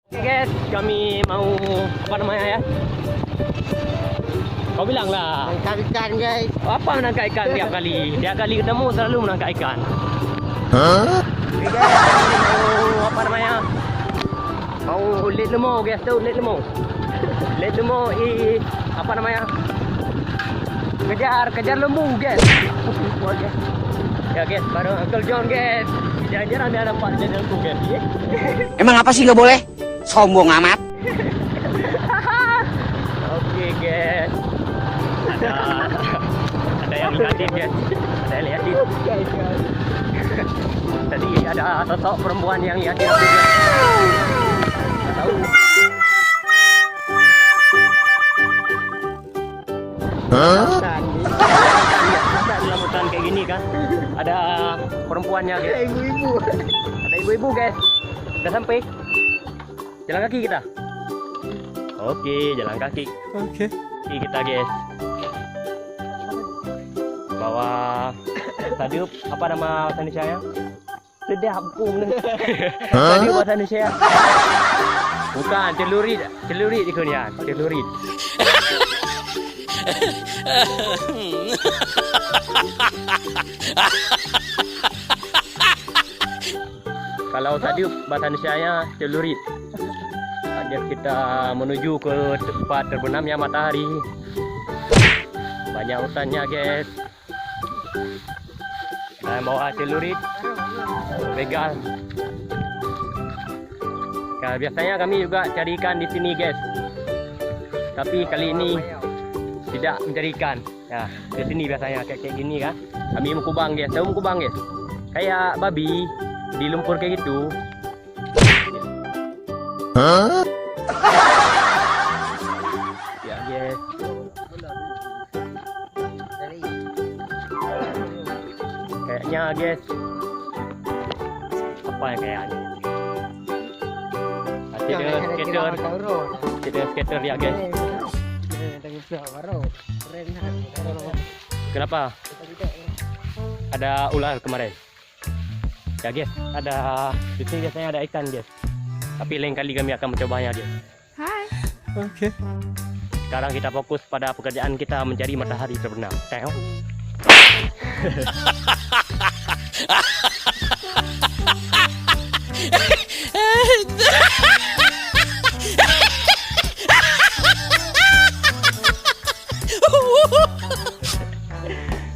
Oke guys, kami mau apa namanya ya? Kau bilang lah. Angkat ikan guys. Apa menangkap ikan tiap kali? Tiap kali ketemu selalu menangkap ikan. Oke guys, kami mau apa namanya? Mau lihat lemau guys, tu lihat lemau. Lihat lemau apa namanya? Kejar lembu guys. Ya guys, baru Uncle John guys. Jarang dia dapat jadi lembu guys. Emang apa sih lo boleh? Sombong amat. Oke guys. Ada yang liatin guys. Ada yang liatin. Tadi ada sosok perempuan yang liatin aku guys. Nggak tahu. Dalam hutan kayak gini kan ada perempuannya guys. Ada ibu-ibu. Ada ibu-ibu guys. Udah sampai. Jalan kaki kita. Oke, jalan kaki. Oke. Kaki kita guys. Bawa tadi apa nama bahasa Indonesia-nya? Lidah bung. Tadi bahasa Indonesia. Bukan, celurit di kunian, celurit. Kalau tadi bahasa Indonesia-nya celurit. Ajar kita menuju ke tempat terbenamnya matahari. Banyak hutannya guys. Nah, bawa celurit, begal. Nah, biasanya kami juga cari ikan di sini guys. Tapi kali ini tidak mencari ikan. Ya, di sini biasanya kayak gini kan. Kami mengkubang guys. Tahu mengkubang guys? Kayak babi di lumpur kayak gitu. Ya guys. Kayaknya guys. Apa yang kayaknya? Skater ya guys. Kenapa? Ada ular kemarin. Ya guys, ada di sini biasanya ada ikan guys. Tapi lain kali kami akan mencobanya guys. Hai. Oke. Sekarang kita fokus pada pekerjaan kita mencari matahari terbenam. Tengok.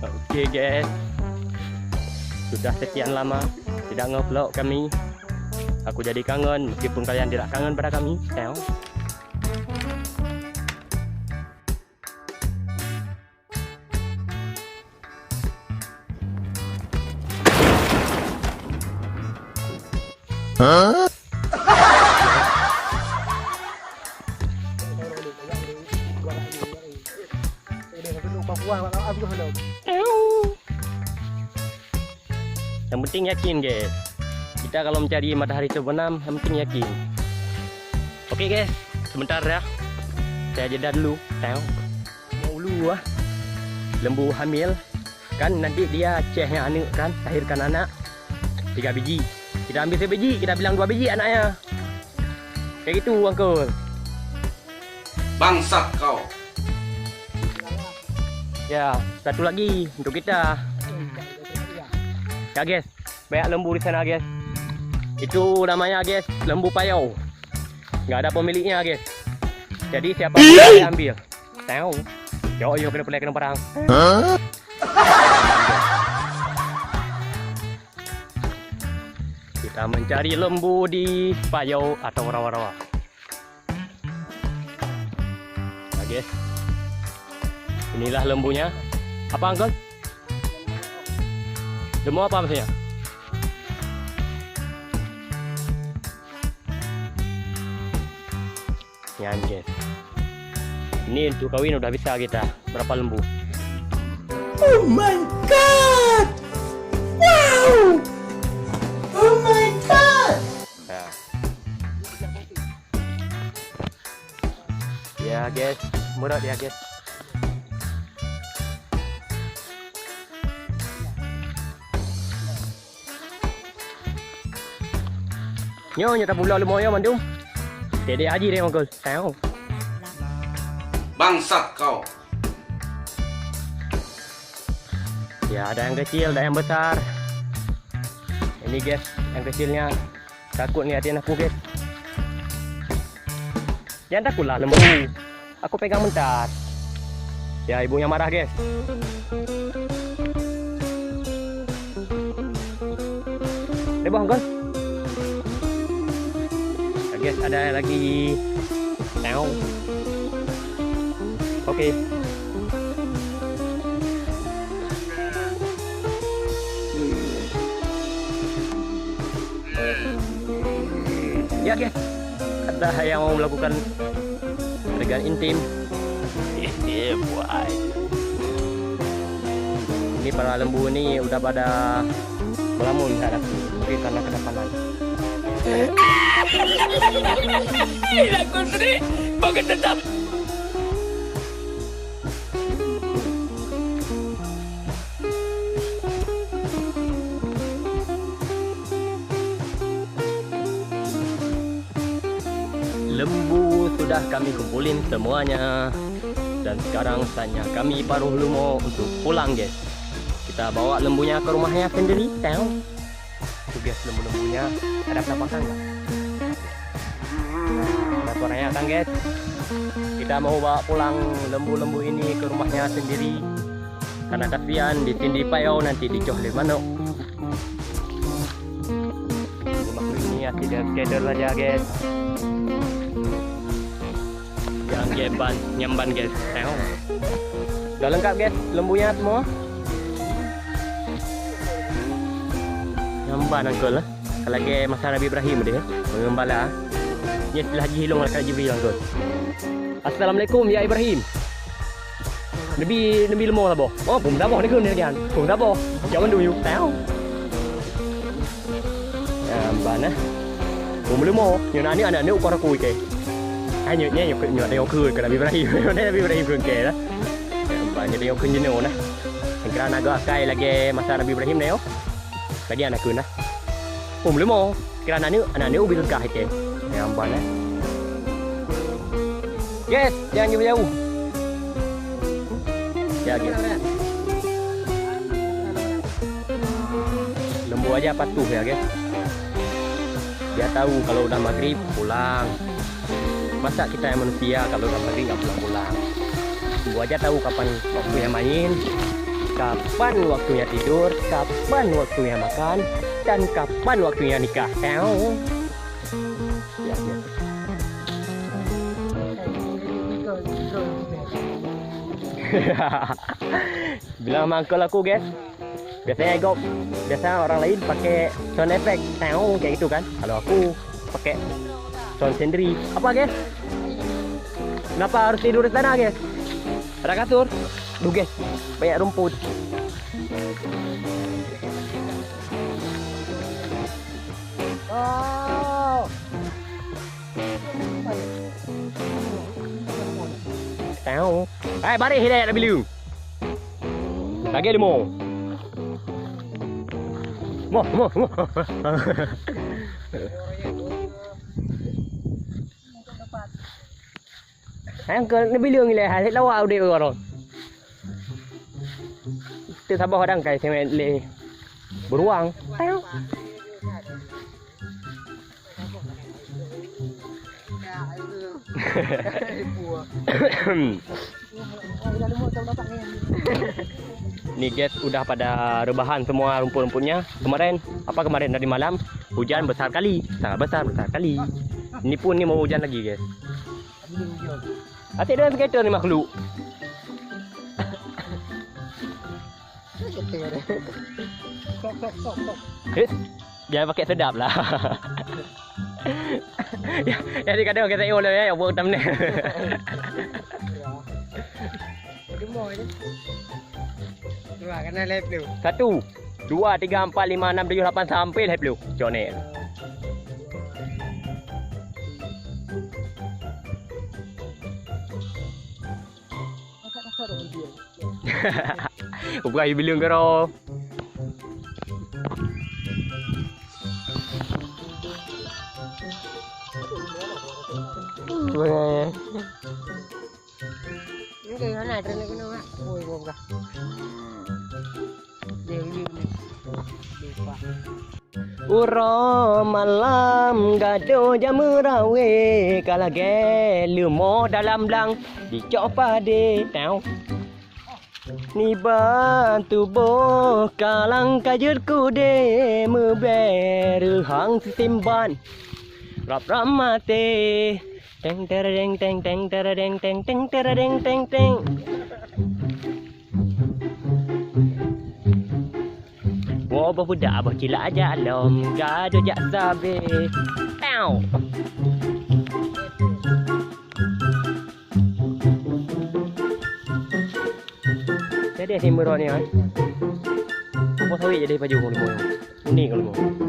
Oke guys, sudah sekian lama tidak nge-vlog kami. Aku jadi kangen meskipun kalian tidak kangen pada kami. Tengok. Yang penting yakin guys. Kita kalau mencari matahari terbenam, yang penting yakin. Oke guys, sebentar ya. Saya jeda dulu. Tengok. Mau dulu ah. Lembu hamil kan nanti dia cehnya anak kan, lahirkan anak 3 biji. Kita ambil 1 biji, kita bilang 2 biji anaknya. Kayak gitu, Uncle. Bangsat kau. Ya, satu lagi untuk kita. Ya guys, banyak lembu di sana guys. Itu namanya guys, lembu payau. Nggak ada pemiliknya guys. Jadi siapa yang boleh ambil. Tahu. Yo kena pelai kena perang. Kita mencari lembu di payau atau rawa-rawa. Nah guys, inilah lembunya. Apa Uncle? Lembu apa maksudnya? Ya guys, ini untuk kawin udah bisa kita. Berapa lembu? Oh my god! Wow! Oh my god! Nah. Ya guys, murah ya guys. Nyo nyata pula lumayan mandum. Dede aja deh Uncle. Tahu. Bangsat kau. Ya ada yang kecil, ada yang besar. Ini guys, yang kecilnya takut ngeliatin aku guys. Jangan takutlah lembu. Aku pegang bentar. Ya ibunya marah guys. Deh bang Uncle. Ya, guys ada lagi. Tahu. Oke. Ya guys, ada yang mau melakukan adegan intim. Buat. Ini para lembu ini udah pada melamun terhadap mungkin karena kedatangan. Lakukan sendiri, bagus tetap. Lembu sudah kami kumpulin semuanya. Dan sekarang saatnya kami paruh lumo untuk pulang guys. Kita bawa lembunya ke rumahnya sendiri. Tahu? Tuh guys, lembu-lembunya ada penampakan nggak? Ada suaranya kan guys? Kita mau bawa pulang lembu-lembu ini ke rumahnya sendiri. Karena kasihan di sini payau nanti dicohlin manuk. Lembu ini ya tidak keder aja guys. Yang nyamban guys. Tengok. Udah lengkap guys lembunya semua. Nyamban Uncle lah. Kalau lagi masa Nabi Ibrahim dia mengembala. Ni setelah Haji Hilong lah Jibril Uncle. Assalamualaikum ya Ibrahim. Nabi lembu lah boh. Oh,ผมđãบอกนี่คือเนี่ยกันผมđãบอกเดี๋ยวมันดูอยู่แล้วbạn áผมลืมโมอยู่นั้นนี่อันนี้อุปกรณ์คุยกันให้nhựa nhẹ nhựa đeo khơi cái là Ibrahim đây là Ibrahim khơi kề đó bạn nhựa đeo khơi như nào nè thành ra naga kai lagi masa Nabi Ibrahim neo tadi anak khơi nèผมลืมโมkarena ini ubi surga itu ya bạn á yes jangan jauh-jauh ya gitu lembu aja patuh ya guys. Dia tahu kalau udah maghrib pulang. Masa kita yang manusia kalau udah maghrib nggak pulang-pulang. Gua aja tahu kapan waktunya main, kapan waktunya tidur, kapan waktunya makan, dan kapan waktunya nikah. Tahu? Ya, ya. Bilang sama uncle aku guys. Biasanya orang lain pakai sound effect, tahu kayak gitu kan. Kalau aku pakai sound sendiri. Apa guys? Kenapa harus tidur di sana guys? Ada kasur? Duh guys, banyak rumput. Oh. Tahu? Bari hidayah nak bilu. Lagi limo. Mo. Uncle, nó bị lương này hay lâu ao đều rồi. Từ sao bao đăng cày thì mẹ lệ beruang. Tahu. Nih guys, udah pada rebahan semua rumput-rumputnya. Kemarin tadi malam hujan besar kali, sangat besar kali. Ini pun nih mau hujan lagi guys. Asyik dengan skater nih makhluk. Jangan pakai sedap lah. Jadi kadang kita boleh ya buat thumbnail. Satu, 2, 3, 4, 5, 6, 7, 8 sampai live dulu. Jonet. Bukan ibu bilang kero. Weh. Ini kayak mana ada lagi nama? Woi, gua. Dia lupa. Uro malam gado jamu rawe kala lumo dalam lang dicok pade tau ni bantu bo kalang kajut kude meberu hang simban rap ramate teng tereng teng teng tereng teng teng tereng teng teng Wo budak abah kila aja lom gado jak sabe. Pow. Jadi si murah ni kan. Apa tahu jadi baju kalau mau. Ini kalau mau.